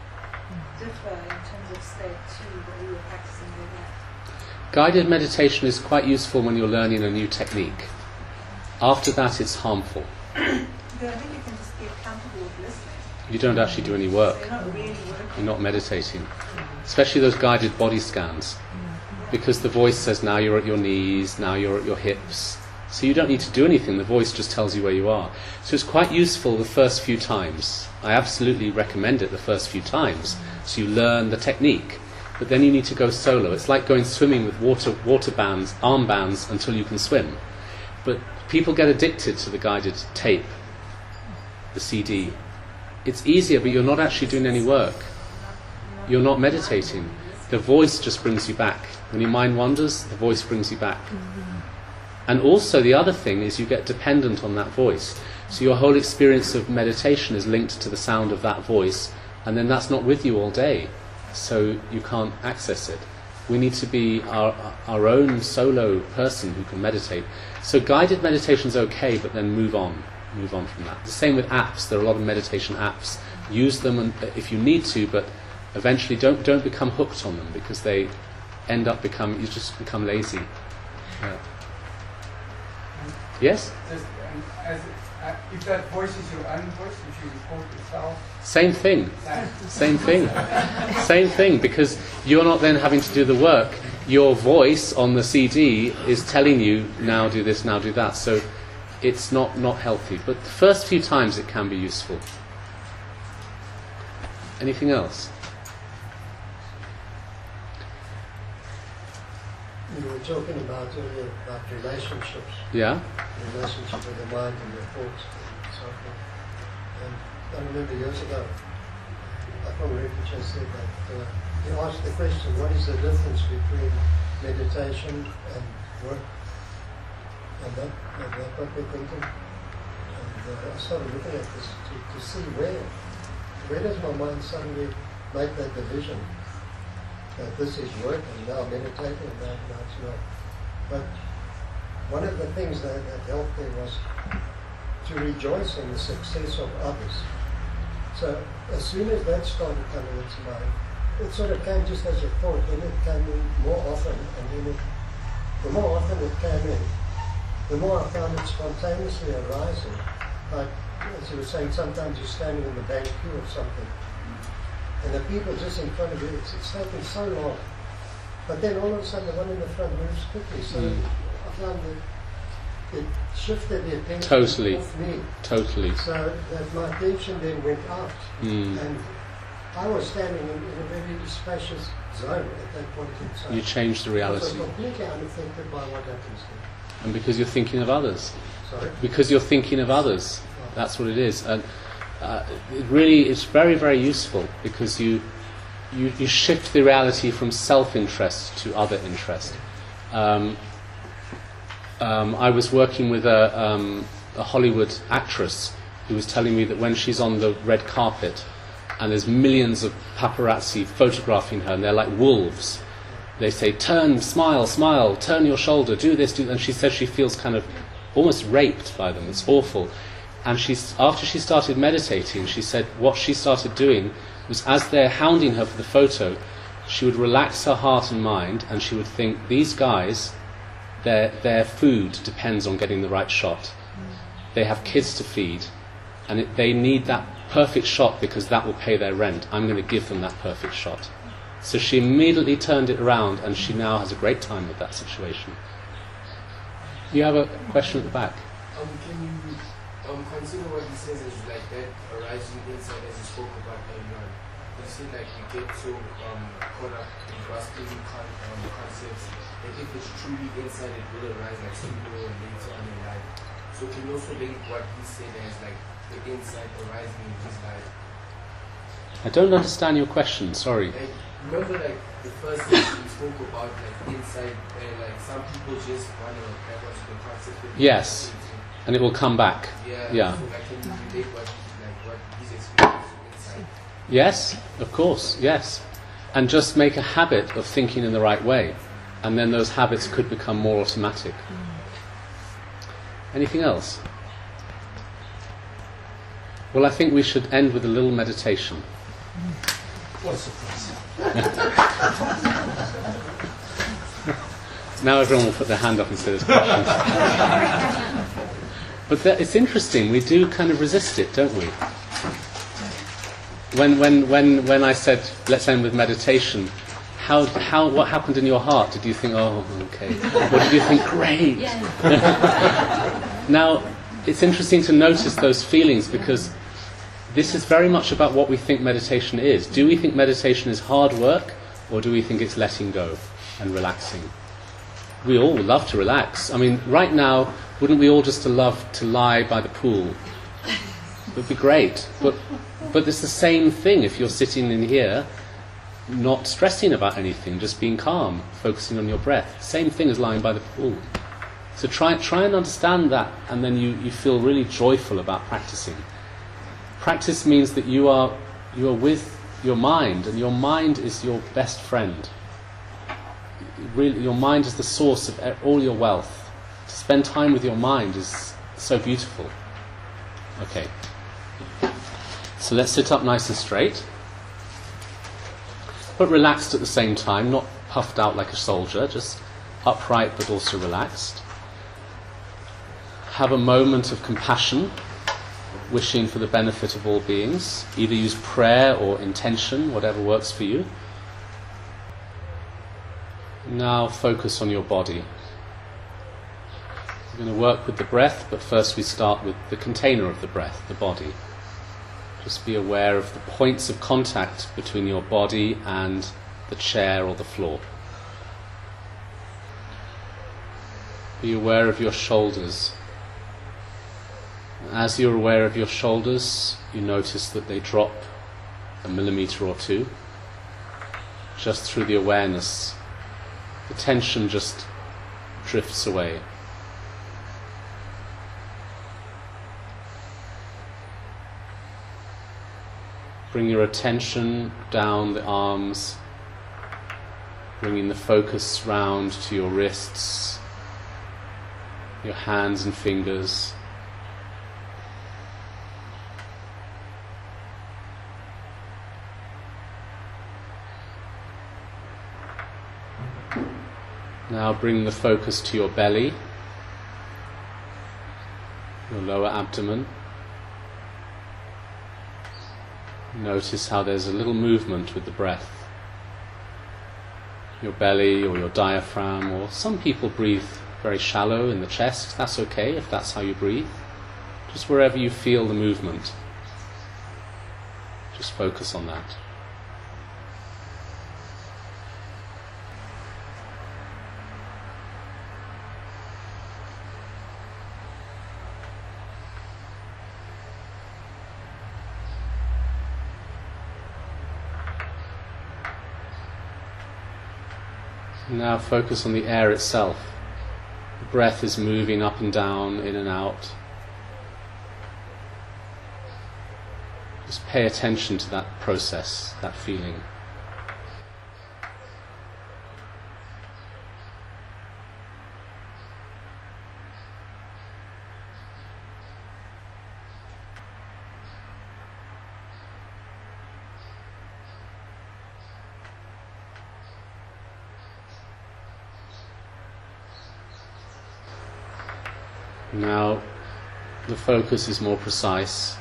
differ in terms of state to what you were practicing with that? Guided meditation is quite useful when you're learning a new technique. After that, it's harmful. But I think you can just get comfortable with listening. You don't actually do any work. So you're not really working. You're not meditating. Especially those guided body scans. Because the voice says, now you're at your knees, now you're at your hips. So you don't need to do anything, the voice just tells you where you are. So it's quite useful the first few times. I absolutely recommend it the first few times. So you learn the technique. But then you need to go solo. It's like going swimming with water bands, armbands, until you can swim. But people get addicted to the guided tape, the CD. It's easier, but you're not actually doing any work. You're not meditating. The voice just brings you back. When your mind wanders, the voice brings you back. And also the other thing is you get dependent on that voice. So your whole experience of meditation is linked to the sound of that voice, and then that's not with you all day. So you can't access it. We need to be our own solo person who can meditate. So guided meditation is okay, but then move on from that. The same with apps. There are a lot of meditation apps. Use them if you need to, but eventually don't become hooked on them, because they end up you just become lazy. Yeah. Yes? If that voice is your own voice, if you record yourself. Same thing. Same thing, because you're not then having to do the work. Your voice on the CD is telling you, now do this, now do that. So it's not healthy. But the first few times it can be useful. Anything else? You were talking about earlier about relationships. Yeah? Relationship with the mind and your thoughts and so forth. And I remember years ago, I can't remember who just said that, he asked the question, what is the difference between meditation and work? And that got me thinking. And I started looking at this to see where does my mind suddenly make that division? That this is work and now meditating and now it's not. But one of the things that helped me was to rejoice in the success of others. So as soon as that started coming into mind, it sort of came just as a thought, then it came in more often, and then the more often it came in, the more I found it spontaneously arising. Like, as you were saying, sometimes you're standing in the bank queue or something, and the people just in front of you, it's taking so long. But then all of a sudden the one in the front moves quickly, so I found that it shifted the attention Totally. off me. Totally. So that my attention then went out. And I was standing in a very spacious zone at that point in time. You change the I reality. was completely unaffected by what happens there. And because you're thinking of others. Sorry? Because you're thinking of others. That's what it is. And it really is very, very useful because you shift the reality from self-interest to other interest. I was working with a Hollywood actress who was telling me that when she's on the red carpet and there's millions of paparazzi photographing her and they're like wolves, they say, turn, smile, smile, turn your shoulder, do this, do that. And she says she feels kind of almost raped by them. It's awful. And after she started meditating, she said what she started doing was, as they're hounding her for the photo, she would relax her heart and mind, and she would think, these guys, their food depends on getting the right shot. They have kids to feed, and they need that perfect shot because that will pay their rent. I'm going to give them that perfect shot. So she immediately turned it around, and she now has a great time with that situation. You have a question at the back? Can you consider what he says as like that arising inside, as you spoke about earlier on? You see, like we get so caught up in grasping concepts that if it's truly inside, it will arise like sooner or later on in life. So can you also link what he said as like the inside arising in his life? I don't understand your question, sorry. Like, remember, like the first thing we spoke about, like inside, like some people just want to have what's the concept. Yes, and it will come back. Yeah. So like, can you relate what he's experiencing inside? Yes, of course, yes. And just make a habit of thinking in the right way, and then those habits could become more automatic. Anything else? Well, I think we should end with a little meditation. What a surprise. Now everyone will put their hand up and say there's questions. But it's interesting, we do kind of resist it, don't we? When I said, let's end with meditation, what happened in your heart? Did you think, oh, okay. Or did you think, great? Now, it's interesting to notice those feelings because this is very much about what we think meditation is. Do we think meditation is hard work, or do we think it's letting go and relaxing? We all would love to relax. I mean, right now, wouldn't we all just love to lie by the pool? It would be great. But it's the same thing if you're sitting in here, not stressing about anything, just being calm, focusing on your breath. Same thing as lying by the pool. So try and understand that, and then you feel really joyful about practicing. Practice means that you are with your mind, and your mind is your best friend. Really, your mind is the source of all your wealth. To spend time with your mind is so beautiful. Okay. So let's sit up nice and straight, but relaxed at the same time, not puffed out like a soldier, just upright but also relaxed. Have a moment of compassion, wishing for the benefit of all beings. Either use prayer or intention, whatever works for you. Now focus on your body. We're going to work with the breath, but first we start with the container of the breath, the body. Just be aware of the points of contact between your body and the chair or the floor. Be aware of your shoulders. As you're aware of your shoulders, you notice that they drop a millimeter or two. Just through the awareness, the tension just drifts away. Bring your attention down the arms, bringing the focus round to your wrists, your hands and fingers. Now bring the focus to your belly, your lower abdomen. Notice how there's a little movement with the breath. Your belly or your diaphragm, or some people breathe very shallow in the chest. That's okay if that's how you breathe. Just wherever you feel the movement, just focus on that. Now focus on the air itself. The breath is moving up and down, in and out. Just pay attention to that process, that feeling. Now the focus is more precise,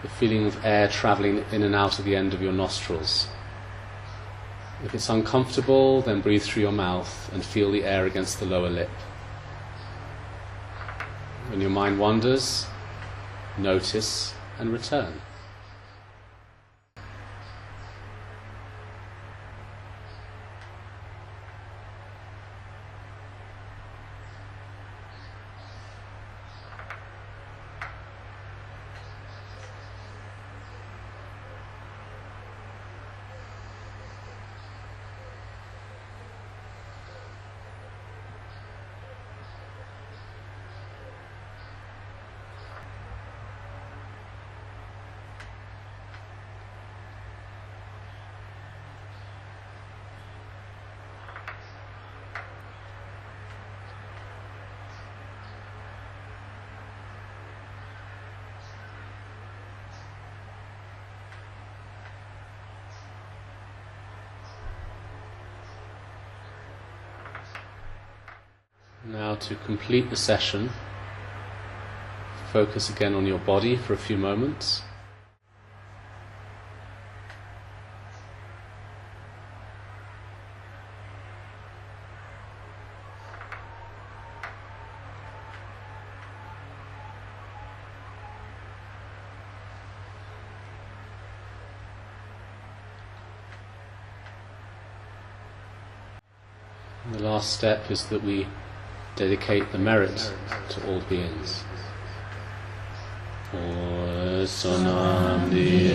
the feeling of air travelling in and out of the end of your nostrils. If it's uncomfortable, then breathe through your mouth and feel the air against the lower lip. When your mind wanders, notice and return. Now to complete the session, focus again on your body for a few moments. And the last step is that we dedicate the merit to all beings. Sonam di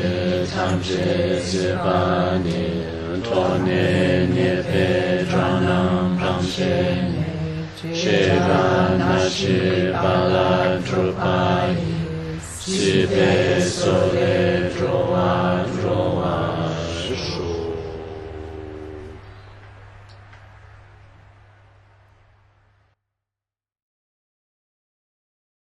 tamje zebani tone nepe dranam ramshene sheva nashi bala trupai sipe sole dro